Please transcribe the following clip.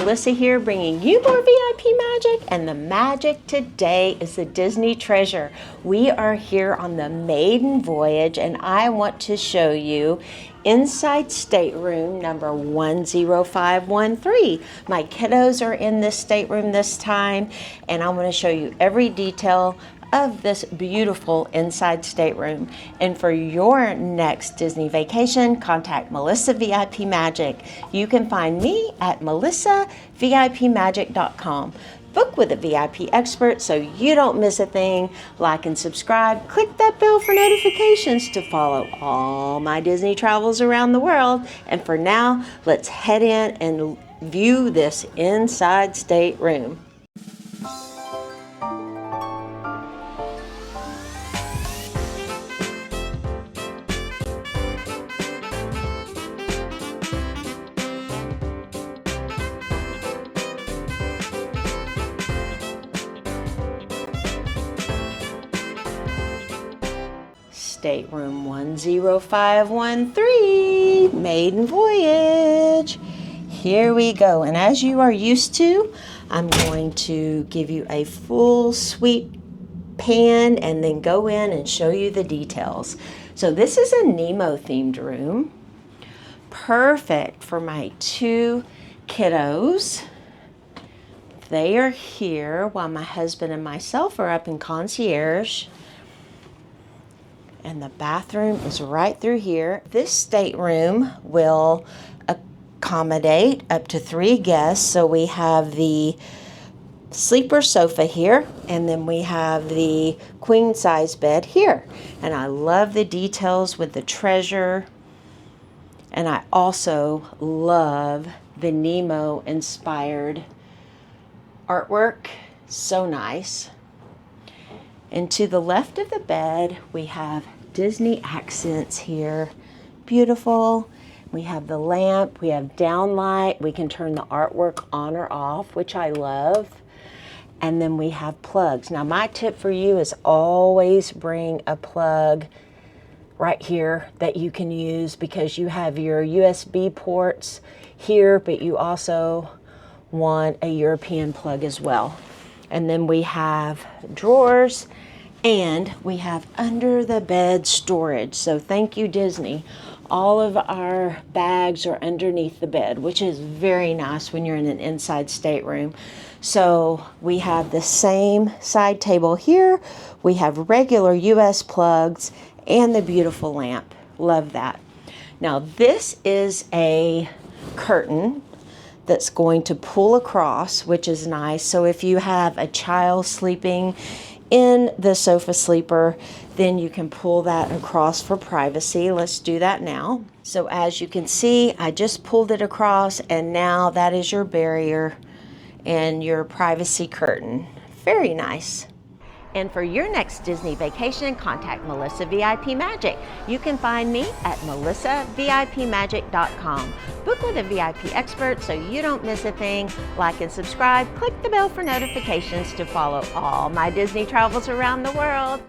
Melissa here, bringing you more VIP magic, and the magic today is the Disney treasure. We are here on the maiden voyage, and I want to show you inside stateroom number 10513. My kiddos are in this stateroom this time, and I want to show you every detail of this beautiful inside stateroom. And for your next Disney vacation, contact Melissa VIP Magic. You can find me at melissavipmagic.com. Book with a VIP expert so you don't miss a thing. Like and subscribe. Click that bell for notifications to follow all my Disney travels around the world. And for now, let's head in and view this inside stateroom. Stateroom 10513, maiden voyage. Here we go, and as you are used to, I'm going to give you a full sweep pan and then go in and show you the details. So this is a Nemo themed room, perfect for my two kiddos. They are here while my husband and myself are up in concierge. And the bathroom is right through here. This stateroom will accommodate up to 3 guests. So we have the sleeper sofa here, and then we have the queen size bed here. And I love the details with the treasure. And I also love the Nemo inspired artwork. So nice. And to the left of the bed, we have Disney accents here. Beautiful. We have the lamp, we have downlight. We can turn the artwork on or off, which I love. And then we have plugs. Now, my tip for you is always bring a plug right here that you can use, because you have your USB ports here, but you also want a European plug as well. And then we have drawers, and we have under the bed storage. So thank you, Disney. All of our bags are underneath the bed, which is very nice when you're in an inside stateroom. So we have the same side table here. We have regular US plugs and the beautiful lamp. Love that. Now this is a curtain that's going to pull across, which is nice. So if you have a child sleeping in the sofa sleeper, then you can pull that across for privacy. Let's do that now. So as you can see, I just pulled it across, and now that is your barrier and your privacy curtain. Very nice. And for your next Disney vacation, contact Melissa VIP Magic. You can find me at melissavipmagic.com. Book with a VIP expert so you don't miss a thing. Like and subscribe. Click the bell for notifications to follow all my Disney travels around the world.